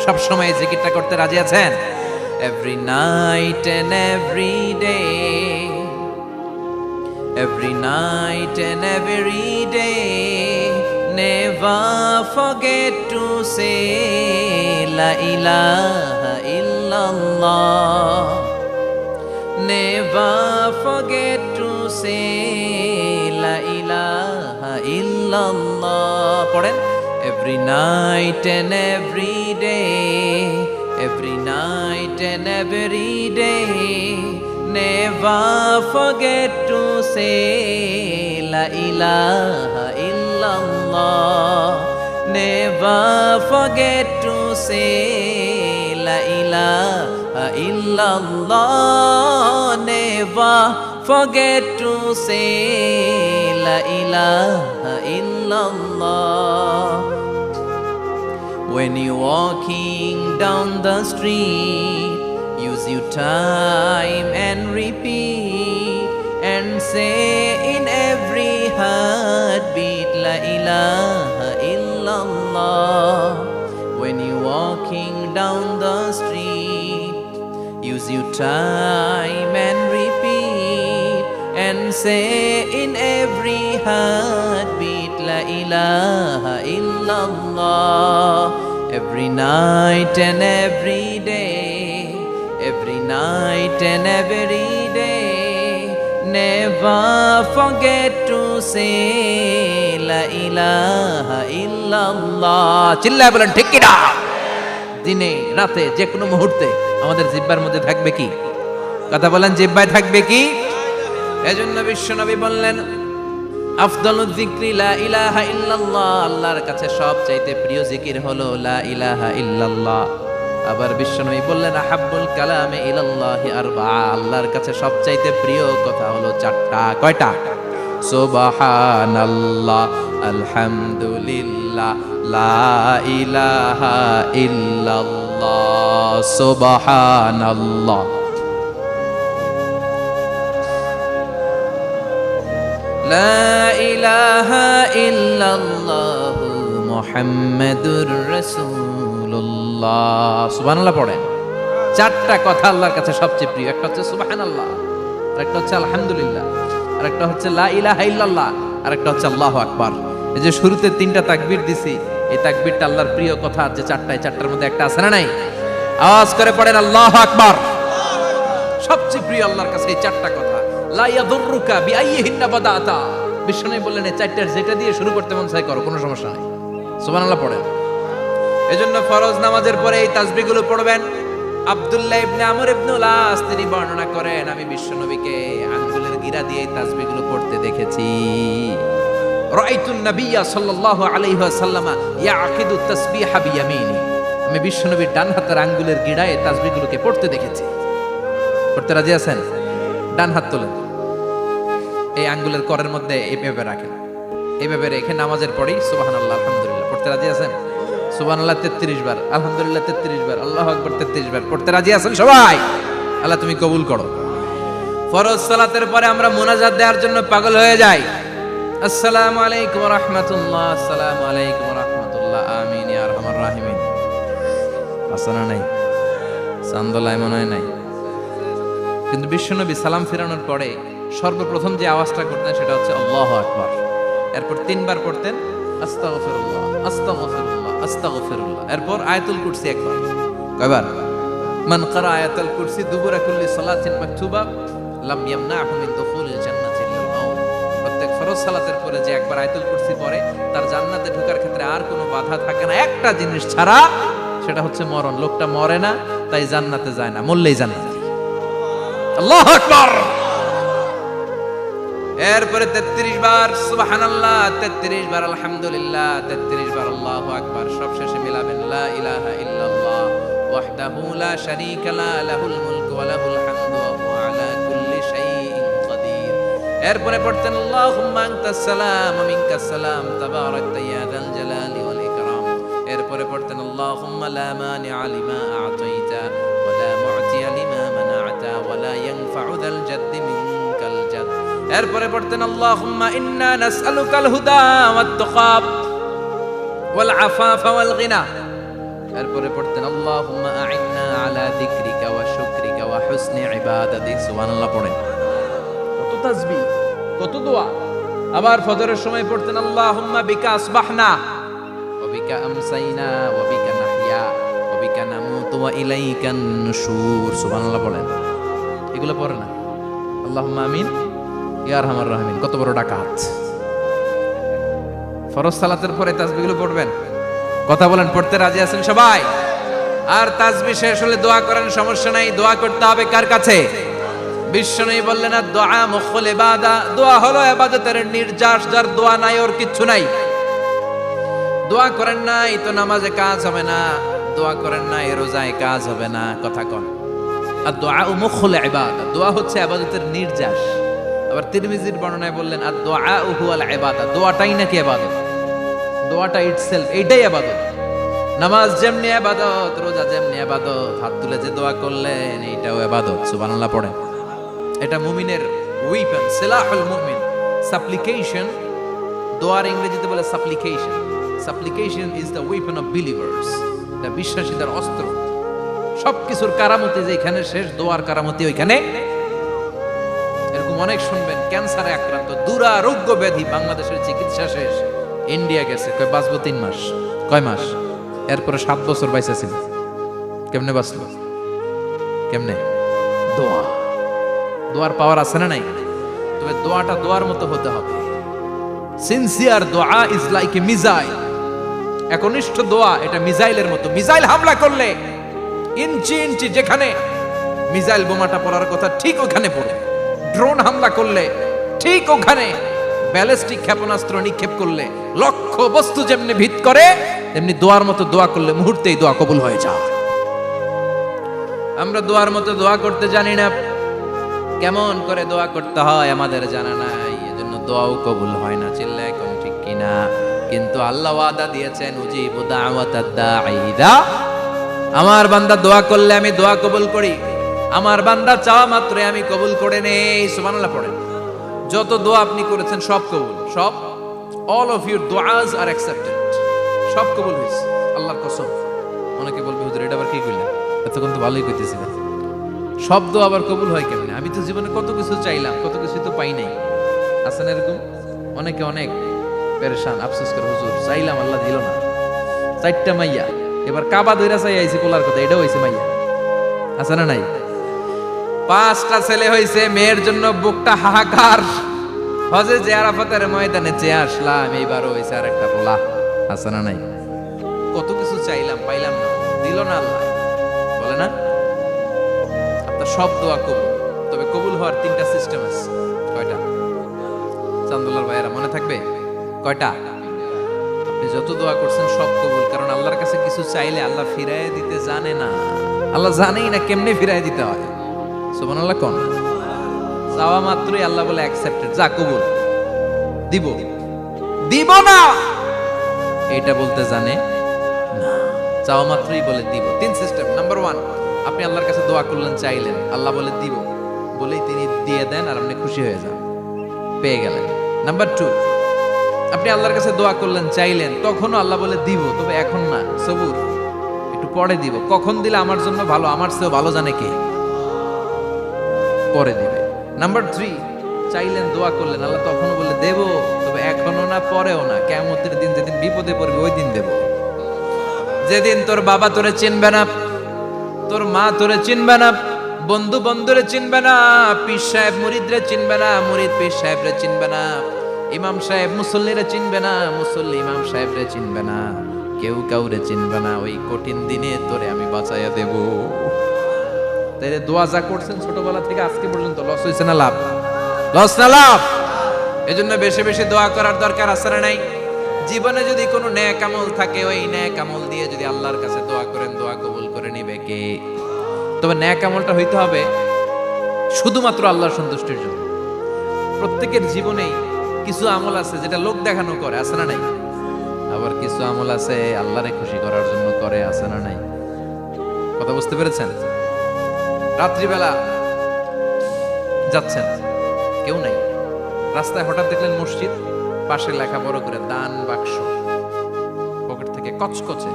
সব সময় এই জিকিরটা করতে রাজি আছেন? Every night and every day, every night and every day, never forget to say la ilaha illallah, never forget to say la ilaha illallah. পড়েন, every night and every day, every night and every day, never forget to say la ilaha illallah, never forget to say la ilaha illallah, never forget to say la ilaha illallah. When you're walking down the street, use your time and repeat and say in every heartbeat la ilaha illallah. When you're walking down the street, use your time and repeat and say in every heartbeat la ilaha illallah. Every night and every day, every night and every day, never forget to say la ilaha illallah. চিল্লায় বলেন ঠিক কিনা? দিনে রাতে যে কোনো মুহূর্তে আমাদের জিহ্বার মধ্যে থাকবে কি? কথা বলেন, জিহ্বায় থাকবে কি? এজন্য বিশ্বনবী বললেন, আফদালুয যিকরি লা ইলাহা ইল্লাল্লাহ, আল্লাহর কাছে সবচাইতে প্রিয় জিকির হলো লা ইলাহা ইল্লাল্লাহ। আবার বিশ্বনবী বললেন, আহাব্বুল কালামে ইলাল্লাহি আরবাআ, আল্লাহর কাছে সবচাইতে প্রিয় কথা হলো চারটা। কয়টা? সুবহানাল্লাহ, আলহামদুলিল্লাহ, লা ইলাহা ইল্লাল্লাহ। সুবহানাল্লাহ, লা ইলাহা ইল্লাল্লাহ, মুহাম্মাদুর রাসূলুল্লাহ। সুবহানাল্লাহ পড়েন। চারটা কথা আল্লাহর কাছে সবচেয়ে প্রিয়। একটা হচ্ছে সুবহানাল্লাহ, আরেকটা হচ্ছে আলহামদুলিল্লাহ, আরেকটা হচ্ছে লা ইলাহা ইল্লাল্লাহ, আরেকটা হচ্ছে আল্লাহু আকবার। এই যে শুরুতে তিনটা তাকবীর দিছি, এই তাকবীরটা আল্লাহর প্রিয় কথা যে চারটায়, চারটার মধ্যে একটা আছে না নাই? আওয়াজ করে পড়েন আল্লাহু আকবার। সবচেয়ে প্রিয় আল্লাহর কাছে এই চারটা কথা। লা ইয়াদুররুকা বিআইয়িহিন্না বাদাতা, বিষ্ণু বললেন এই চারটার যেটা দিয়ে শুরু করতে মন চাই করো, কোনো সমস্যা নাই। সুবহানাল্লাহ পড়েন। এজন্য ফরজ নামাজের পরে এই তাসবিহগুলো পড়বেন। আব্দুল্লাহ ইবনে আমর ইবনে আস তিনি বর্ণনা করেন, আমি বিশ্বনবীকে আঙ্গুলের গিরা দিয়ে এই তাসবিহগুলো পড়তে দেখেছি। রাআইতুন নাবিয়্যা সাল্লাল্লাহু আলাইহি ওয়াসাল্লাম ইয়াকিদু তাসবিহা বিয়ামিনি, আমি বিশ্বনবীর ডান হাতের আঙ্গুলের গিরায় এই তাসবিহগুলোকে পড়তে দেখেছি। পড়তে রাজি আছেন? ডান হাত তোলেন, এই আঙ্গুলের করের মধ্যে এইভাবে রাখেন, এইভাবে রেখে নামাজের পরেই সুবহানাল্লাহ আলহামদুলিল্লাহ পড়তে রাজি আছেন? সুবহানাল্লাহ 33 বার, আলহামদুলিল্লাহ 33 বার, আল্লাহু আকবার 33 বার। পড়তে রাজি আছেন সবাই? আল্লাহ তুমি কবুল করো। ফরজ সালাতের পরে আমরা মুনাজাত দেওয়ার জন্য পাগল হয়ে যাই। আসসালামু আলাইকুম ওয়া রাহমাতুল্লাহ, আসসালামু আলাইকুম ওয়া রাহমাতুল্লাহ, আমিন ইয়া আরহামার রাহিমিন। আছে না নাই? চান্দোলায় মনে হয় নাই। কিন্তু বিশ্বনবী সালাম ফেরানোর পরে সর্বপ্রথম যে আওয়াজটা করতেন সেটা হচ্ছে আল্লাহু আকবার। এরপর 3 বার পড়তেন আস্তাগফিরুল্লাহ আস্তাগফিরুল্লাহ আস্তাগফিরুল্লাহ। এরপর আয়াতুল কুরসি একবার। কয়বার? মান ক্বারা আয়াতুল কুরসি দুবুরা কুল্লি সালাতিন মাকতুবা লাম ইয়ামনাহু মিন দুখুলিল জান্নাতি ইল্লাল মাউত। প্রত্যেক ফরজ সালাতের পরে যে একবার আয়াতুল কুরসি পড়ে তার জান্নাতে ঢোকার ক্ষেত্রে আর কোনো বাধা থাকে না, একটা জিনিস ছাড়া, সেটা হচ্ছে মরণ। লোকটা মরে না, তাই জান্নাতে যায় না, মরলেই জান্নাতে। আল্লাহু আকবার। এরপরে 33 বার সুবহানাল্লাহ, 33 বার আলহামদুলিল্লাহ, 33 বার আল্লাহু আকবার। সবশেষে মিলাবেন লা ইলাহা ইল্লাল্লাহ ওয়াহদাহু লা শারীকা লা লাহুল মুলকু ওয়া লাহুল হামদু ওয়া হুয়া আলা কুল্লি শাইইন কাদির। এরপরে পড়তেন আল্লাহুম্মা আনতাস সালাম ওয়া মিনকাস সালাম তাবারাকতা ইয়া যাল জালালি ওয়াল ইকরাম। এরপরে পড়তেন আল্লাহুম্মা লা মানিআ লিমা আ'তাইতা ওয়া লা মু'তিয়া লিমা মানা'তা ওয়া লা ইয়ানফা'ু যাল জাদ্দি মিনকাল জাদ। এরপরে পড়তেন আল্লাহুম্মা ইন্না নাসআলুকাল হুদা ওয়াত তুকা ওয়াল আফাফা ওয়াল গিনা। এরপরে পড়তেন আল্লাহুম্মা আ'ইন্না আলা যিকরিকা ওয়া শুকরিকা ওয়া হুসনি ইবাদাতিক। সুবহানাল্লাহ পড়েন। কত তাসবিহ, কত দোয়া। আবার ফজরের সময় পড়তেন আল্লাহুম্মা বিকা আসবাহনা ওয়া বিকা আমসাইনা ওয়া বিকা নাহইয়া ওয়া বিকা নামুতু ওয়া ইলাইকান নুশুর। সুবহানাল্লাহ পড়েন। এগুলো পড়ে না? আল্লাহুম্মা আমিন ইয়া আরহামার রাহিমিন। কত বড় ডাকাত। ফরজ সালাতের পরে তাসবিহগুলো পড়বেন। কথা বলেন, পড়তে রাজি আছেন সবাই? আর তাসবিহ শেষ হলে দোয়া করেন, সমস্যা নাই। দোয়া করতে হবে কার কাছে? বিশ্বনবী বললেন আর দোয়া মুখুল ইবাদা, দোয়া হলো ইবাদতের নির্যাস। যার দোয়া নাই ওর কিচ্ছু নাই। দোয়া করেন নাই তো নামাজে কাজ হবে না, দোয়া করেন নাই রোজায় কাজ হবে না। কথা কন। আর দোয়া মুখুল ইবাদা, দোয়া হচ্ছে ইবাদতের নির্যাস। আবার তিরমিজির বর্ণনায় বললেন আর দোয়া হুয়াল ইবাদা, দোয়াটাই নাকি ইবাদত। দোয়াটা ইটসেলফ এইটাই ইবাদত। নামাজ যেমনি ইবাদত, রোজা যেমনি ইবাদত, হাত তুলে যে দোয়া করলেন এইটাও ইবাদত। সুবহানাল্লাহ পড়েন। এটা মুমিনের ওয়েপন, সিলাহুল মুমিন। সাপ্লিকেশন, দোয়ার ইংরেজিতে বলে সাপ্লিকেশন। সাপ্লিকেশন is the weapon of believers. এটা বিশ্বাসীদের অস্ত্র। সবকিছুর কারামতি যেখানে শেষ, দোয়ার কারামতি ওইখানে। এরকম অনেক শুনবেন ক্যান্সারে আক্রান্ত, দুরারোগ্য ব্যাধি, বাংলাদেশের চিকিৎসা শেষ, ইন্ডিয়া গেছে, কয় বাঁচবো 3 মাস। কয় মাস? এরপরে 7 বছর বাইসা ছিল। কেমনে বাঁচলো? কেমনে? দোয়া। দোয়ার পাওয়ার আছে না নাই? তবে দোয়াটা দোয়ার মতো হতে হবে। সিনসিয়ার দোয়া ইজ লাইক এ মিসাইল। একনিষ্ঠ দোয়া এটা মিসাইলের মতো। মিসাইল হামলা করলে ইঞ্চি ইঞ্চি যেখানে মিসাইল বোমাটা পড়ার কথা ঠিক ওখানে পড়ে। ড্রোন হামলা করলে ঠিক ওখানে, ব্যালিস্টিক ক্ষেপণাস্ত্র নিক্ষেপ করলে লক্ষ্য বস্তু যেমনি ভিত করে, তেমনি দোয়ার মতো দোয়া করলে মুহূর্তেই দোয়া কবুল হয়ে যায়। আমরা দোয়ার মতো দোয়া করতে জানি না। কেমন করে দোয়া করতে হয় আমাদের জানা নাই, এজন্য দোয়াও কবুল হয় না। চিল্লায় এখন ঠিক কিনা? কিন্তু আল্লাহ ওয়াদা দিয়েছেন উজিবু দাওয়াতাদ দাঈ ইযা, আমার বান্দা দোয়া করলে আমি দোয়া কবুল করি। আমার বান্দা চাওয়া মাত্র আমি কবুল করে নেই। সুবহানাল্লাহ পড়েন। যত দোয়া আপনি করেছেন সব কবুল, সব। অল অফ ইউর দোয়াজ আর অ্যাকসেপ্টেড। সব কবুল হয়েছে আল্লাহর কসম। অনেকে বলবে হুজুর এটা আবার কি কইলেন? এতক্ষণ তো ভালোই কইতেছিলেন। সব দোয়া আবার কবুল হয় কেমনে? আমি তো জীবনে কত কিছু চাইলাম, কত কিছু তো পাই নাই। আছেন এরকম অনেকে? অনেক পেরেশান, আফসোস করে হুজুর চাইলাম আল্লাহ দিল না। 4টা মাইয়া, এবার কাবা ধইরা চাই আইছি পোলার কথা, এটাও হইছে মাইয়া। আছে না নাই? 5টা ছেলে হইছে, মেয়ের জন্য বুকটা হাহাকার। হজে যে আরাফাতের ময়দানে চেয়ে আসলাম, এইবারও হইছে আর একটা পোলা। আছে না নাই? কত কিছু চাইলাম, পাইলাম না, দিল না আল্লাহ। বলে না আপনার সব দোয়া কবুল। তবে কবুল হওয়ার 3টা সিস্টেম আছে। কয়টা? চান্দুল্লার ভাইয়েরা মনে থাকবে? কয়টা? আপনি যত দোয়া করছেন সব কবুল। কারণ আল্লাহর কাছে কিছু চাইলে আল্লাহ ফিরাইয়ে দিতে জানে না। আল্লাহ জানেই না কেমনে ফিরাইয়ে দিতে হয়। সুবহানাল্লাহ কোন? চাওয়া মাত্রই আল্লাহ বলে অ্যাকসেপ্টেড, যা কবুল। দিব দিব না এটা বলতে জানে না, চাওয়া মাত্রই বলে দিব। 3 সিস্টেম। নাম্বার 1, আপনি আল্লাহর কাছে দোয়া করলেন, চাইলেন, আল্লাহ বলে দিব, বলেই তিনি দিয়ে দেন আর আপনি খুশি হয়ে যান, পেয়ে গেলেন। নাম্বার 2, আপনি আল্লাহর কাছে দোয়া করলেন, চাইলেন, তখনও আল্লাহ বলে দিব, তবে এখন না, সবুর, একটু পরে দিব। কখন দিলে আমার জন্য ভালো, আমার চেয়েও ভালো জানে কে? পরে দিবে। নাম্বার 3, চাইলেন, দোয়া করলেন, আল্লাহ তখনও বলে দেব, তবে এখনো না, পরেও না, কিয়ামতের দিন যেদিন বিপদে পড়বে ওই দিন দেব। যেদিন তোর বাবা তোরে চিনবে না, তোর মা তোরে চিনবে না, বন্ধু বন্ধুরে চিনবে না, পীর সাহেব মুরিদরে চিনবে না, মুরিদ পীর সাহেবরে চিনবে না, ইমাম সাহেব মুসল্লিরে চিনবে না, মুসল্লি ইমাম সাহেবরে চিনবে না, কেউ কাউরে চিনবে না। ওই কঠিন দিনে তোরে আমি বাঁচাইয়া দেব। তাইলে দোয়া যা করছেন ছোটবেলা থেকে আজকে পর্যন্ত, লস হয়েছে না লাভ? লস না লাভ? এজন্য বেশি বেশি দোয়া করার দরকার আছে না নাই? জীবনে যদি কোনো নেক আমল থাকে, ওই নেক আমল দিয়ে যদি আল্লাহর কাছে দোয়া করেন, দোয়া কবুল করে নিবে কে? তবে নেক আমলটা হইতে হবে শুধুমাত্র আল্লাহর সন্তুষ্টির জন্য। প্রত্যেকের জীবনেই কিছু আমল আছে যেটা লোক দেখানো করে, আছে না নাই? আবার কিছু আমল আছে আল্লাহরে খুশি করার জন্য করে, আছে না নাই? কথা বুঝতে পেরেছেন? রাত্রিবেলা যাচ্ছেন, কেউ নাই, রাস্তায় হঠাৎ দেখলেন মসজিদ, পাশে লেখা বড় করে দান বাক্স, পকেট থেকে কচকচে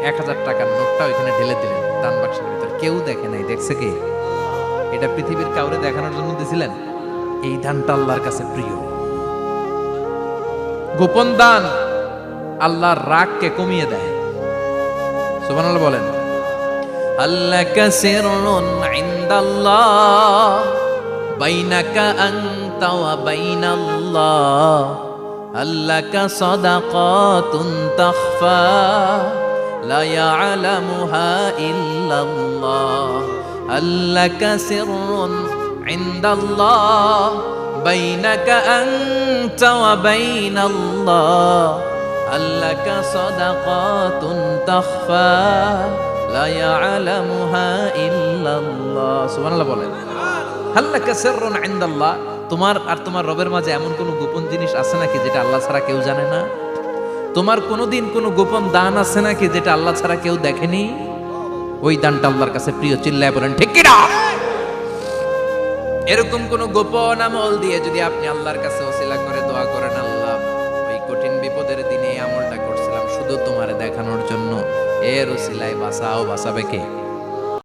1000 টাকার নোটটা ওইখানে ঢেলে দিলেন দান বাক্সের ভিতরে। কেউ দেখে নাই, দেখছে কে? এটা পৃথিবীর কাউরে দেখানোর জন্য দিছিলেন? এই দানটা আল্লাহর কাছে প্রিয়। গোপন দান আল্লাহর রাগকে কমিয়ে দেয়। সুবহানাল্লাহ বলেন। আল্লাকা সিররুন ইনদাল্লাহ বাইনাকা আনতা ওয়া বাইনাল্লাহ, আল্লাকা সাদাকাতুন তাখফা লা ইয়ালামুহা ইল্লাল্লাহ, আল্লাকা সিররুন ইনদাল্লাহ বাইনাকা আনতা ওয়া বাইনাল্লাহ, আল্লাকা সাদাকাতুন তাখফা লা ইয়ালামুহা ইল্লাল্লাহ। সুবহানাল্লাহ বলেন। আল্লাকা সিররুন ইনদাল্লাহ, তোমার আর তোমার রবের মাঝে এমন কোনো গোপন জিনিস আছে নাকি যেটা আল্লাহ ছাড়া কেউ জানে না? তোমার কোনোদিন কোনো গোপন দান আছে নাকি যেটা আল্লাহ ছাড়া কেউ দেখেনি? ওই দানটা আল্লাহর কাছে প্রিয়। চিল্লায় বলেন ঠিক কি না? এরকম কোন গোপন আমল দিয়ে যদি আপনি আল্লাহর কাছে ওসিলা করে দোয়া করেন, আল্লাহ ওই কঠিন বিপদের দিনে আমলটা করছিলাম শুধু তোমারে দেখানোর জন্য, এর ওসিলায় বাঁচাও, বাঁচাবে কে?